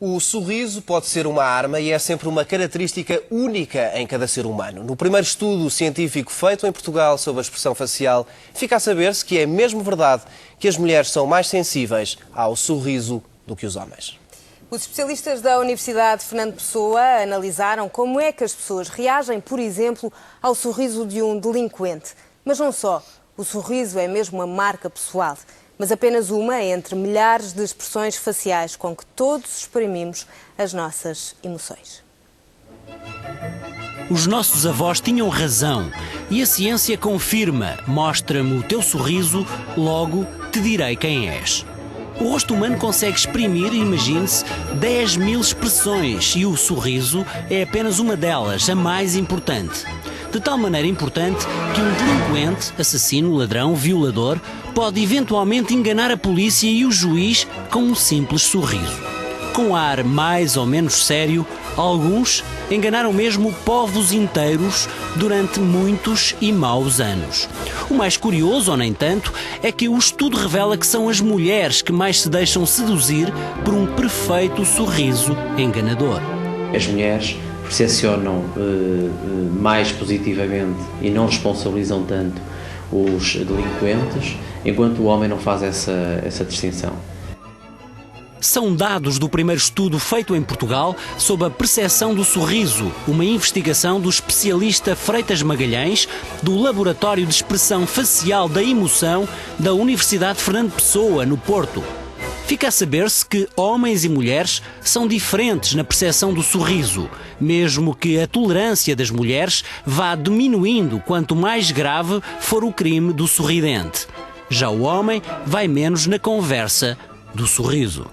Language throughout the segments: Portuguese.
O sorriso pode ser uma arma e é sempre uma característica única em cada ser humano. No primeiro estudo científico feito em Portugal sobre a expressão facial, fica a saber-se que é mesmo verdade que as mulheres são mais sensíveis ao sorriso do que os homens. Os especialistas da Universidade Fernando Pessoa analisaram como é que as pessoas reagem, por exemplo, ao sorriso de um delinquente. Mas não só. O sorriso é mesmo uma marca pessoal, mas apenas uma entre milhares de expressões faciais com que todos exprimimos as nossas emoções. Os nossos avós tinham razão e a ciência confirma. Mostra-me o teu sorriso, logo te direi quem és. O rosto humano consegue exprimir, imagine-se, 10.000 expressões e o sorriso é apenas uma delas, a mais importante. De tal maneira importante que um delinquente, assassino, ladrão, violador, pode eventualmente enganar a polícia e o juiz com um simples sorriso. Com ar mais ou menos sério, alguns enganaram mesmo povos inteiros durante muitos e maus anos. O mais curioso, ou nem tanto, é que o estudo revela que são as mulheres que mais se deixam seduzir por um perfeito sorriso enganador. As mulheres percepcionam mais positivamente e não responsabilizam tanto os delinquentes, enquanto o homem não faz essa distinção. São dados do primeiro estudo feito em Portugal sobre a percepção do sorriso, uma investigação do especialista Freitas Magalhães, do Laboratório de Expressão Facial da Emoção da Universidade Fernando Pessoa, no Porto. Fica a saber-se que homens e mulheres são diferentes na percepção do sorriso, mesmo que a tolerância das mulheres vá diminuindo quanto mais grave for o crime do sorridente. Já o homem vai menos na conversa do sorriso.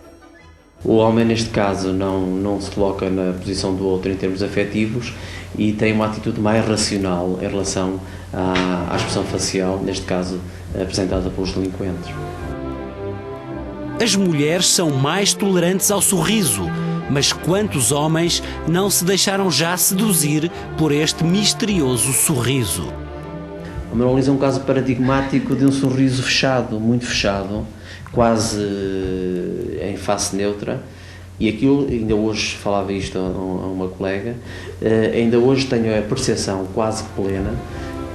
O homem, neste caso, não se coloca na posição do outro em termos afetivos e tem uma atitude mais racional em relação à expressão facial, neste caso apresentada pelos delinquentes. As mulheres são mais tolerantes ao sorriso, mas quantos homens não se deixaram já seduzir por este misterioso sorriso? A Manuela Luísa é um caso paradigmático de um sorriso fechado, muito fechado, quase em face neutra, e aquilo, ainda hoje falava isto a uma colega, ainda hoje tenho a percepção quase plena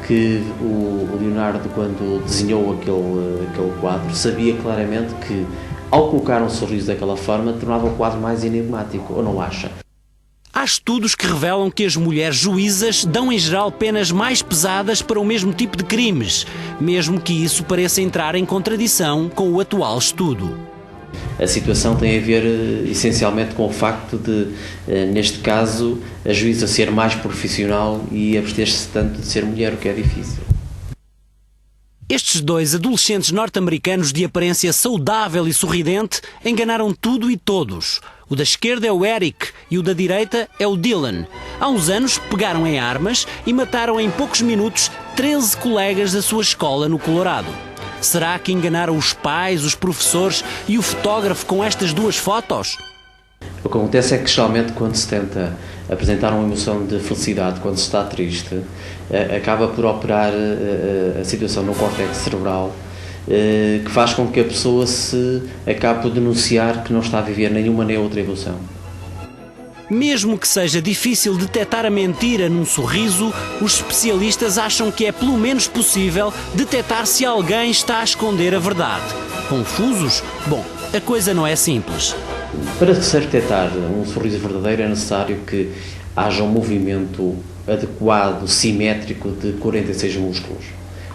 que o Leonardo, quando desenhou aquele quadro, sabia claramente que, ao colocar um sorriso daquela forma, tornava o quadro mais enigmático, ou não acha? Há estudos que revelam que as mulheres juízas dão em geral penas mais pesadas para o mesmo tipo de crimes, mesmo que isso pareça entrar em contradição com o atual estudo. A situação tem a ver essencialmente com o facto de, neste caso, a juíza ser mais profissional e abster-se tanto de ser mulher, o que é difícil. Estes dois adolescentes norte-americanos de aparência saudável e sorridente enganaram tudo e todos. O da esquerda é o Eric e o da direita é o Dylan. Há uns anos pegaram em armas e mataram em poucos minutos 13 colegas da sua escola no Colorado. Será que enganaram os pais, os professores e o fotógrafo com estas duas fotos? O que acontece é que, geralmente, quando se tenta apresentar uma emoção de felicidade, quando se está triste, acaba por operar a situação no córtex cerebral, que faz com que a pessoa se acabe por denunciar que não está a viver nenhuma nem outra emoção. Mesmo que seja difícil detectar a mentira num sorriso, os especialistas acham que é pelo menos possível detectar se alguém está a esconder a verdade. Confusos? Bom, a coisa não é simples. Para se detectar um sorriso verdadeiro é necessário que haja um movimento adequado, simétrico de 46 músculos.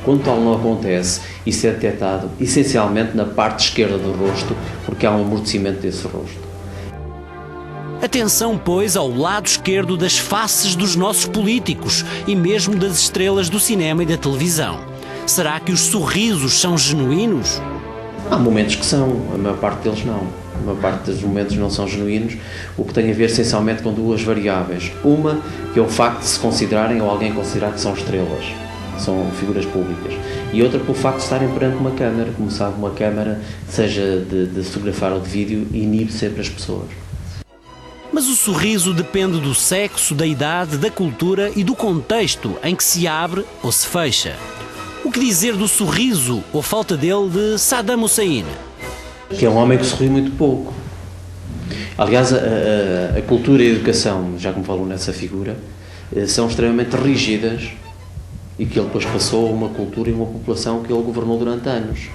Quando tal não acontece, isso é detectado essencialmente na parte esquerda do rosto, porque há um amortecimento desse rosto. Atenção, pois, ao lado esquerdo das faces dos nossos políticos e mesmo das estrelas do cinema e da televisão. Será que os sorrisos são genuínos? Há momentos que são, a maior parte deles não. A maior parte dos momentos não são genuínos, o que tem a ver essencialmente com duas variáveis. Uma, que é o facto de se considerarem ou alguém considerar que são estrelas, são figuras públicas. E outra, pelo facto de estarem perante uma câmara. Como sabe, uma câmara, seja de fotografar ou de vídeo, inibe sempre as pessoas. Mas o sorriso depende do sexo, da idade, da cultura e do contexto em que se abre ou se fecha. O que dizer do sorriso, ou falta dele, de Saddam Hussein? Que é um homem que sorri muito pouco. Aliás, a cultura e a educação, já como falou nessa figura, são extremamente rígidas e que ele depois passou a uma cultura e uma população que ele governou durante anos.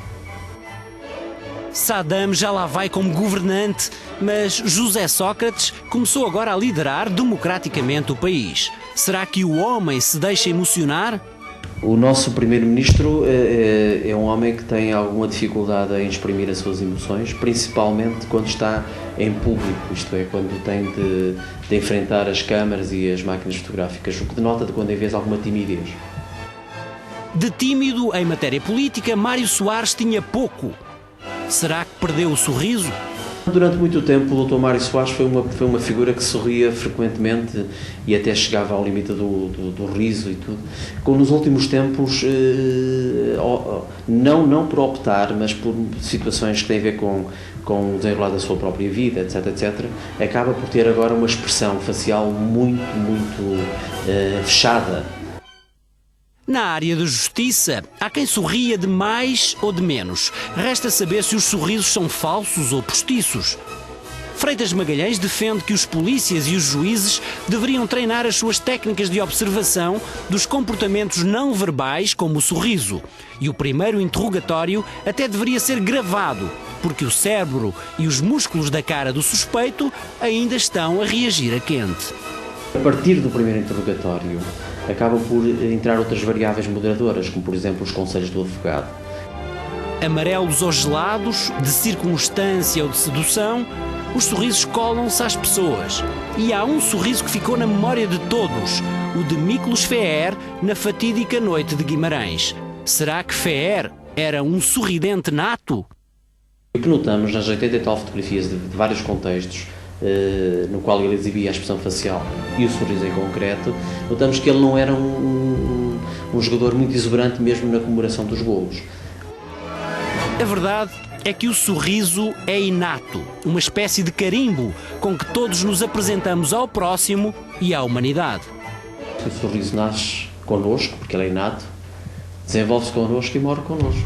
Saddam já lá vai como governante, mas José Sócrates começou agora a liderar democraticamente o país. Será que o homem se deixa emocionar? O nosso primeiro-ministro é um homem que tem alguma dificuldade em exprimir as suas emoções, principalmente quando está em público, isto é, quando tem de enfrentar as câmaras e as máquinas fotográficas, o que denota de quando em vez alguma timidez. De tímido em matéria política, Mário Soares tinha pouco. Será que perdeu o sorriso? Durante muito tempo o Dr. Mário Soares foi uma figura que sorria frequentemente e até chegava ao limite do riso e tudo. Como nos últimos tempos, não por optar, mas por situações que têm a ver com o desenrolar da sua própria vida, etc, etc, acaba por ter agora uma expressão facial muito fechada. Na área da justiça, há quem sorria de mais ou de menos. Resta saber se os sorrisos são falsos ou postiços. Freitas Magalhães defende que os polícias e os juízes deveriam treinar as suas técnicas de observação dos comportamentos não verbais, como o sorriso. E o primeiro interrogatório até deveria ser gravado, porque o cérebro e os músculos da cara do suspeito ainda estão a reagir a quente. A partir do primeiro interrogatório, acabam por entrar outras variáveis moderadoras, como por exemplo os conselhos do advogado. Amarelos ou gelados, de circunstância ou de sedução, os sorrisos colam-se às pessoas. E há um sorriso que ficou na memória de todos, o de Miklos Feer na fatídica noite de Guimarães. Será que Feer era um sorridente nato? O que notamos nas 80 e tal fotografias de vários contextos, no qual ele exibia a expressão facial e o sorriso em concreto, notamos que ele não era um jogador muito exuberante mesmo na comemoração dos golos. A verdade é que o sorriso é inato, uma espécie de carimbo com que todos nos apresentamos ao próximo e à humanidade. O sorriso nasce connosco, porque ele é inato, desenvolve-se connosco e morre connosco.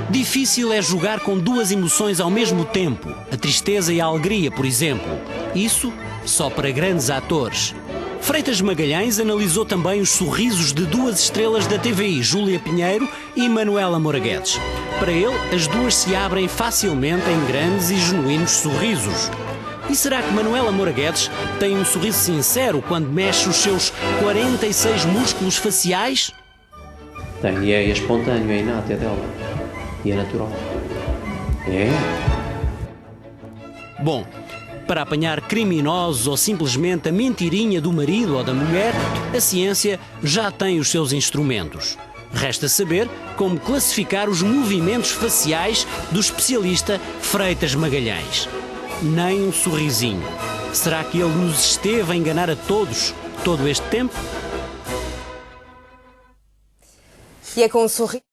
Difícil é jogar com duas emoções ao mesmo tempo, a tristeza e a alegria, por exemplo. Isso só para grandes atores. Freitas Magalhães analisou também os sorrisos de duas estrelas da TVI, Júlia Pinheiro e Manuela Moura Guedes. Para ele, as duas se abrem facilmente em grandes e genuínos sorrisos. E será que Manuela Moura Guedes tem um sorriso sincero quando mexe os seus 46 músculos faciais? Tem, e é espontâneo, é inato, é dela. E é natural. É. Bom, para apanhar criminosos ou simplesmente a mentirinha do marido ou da mulher, a ciência já tem os seus instrumentos. Resta saber como classificar os movimentos faciais do especialista Freitas Magalhães. Nem um sorrisinho. Será que ele nos esteve a enganar a todos todo este tempo? E é com um sorriso.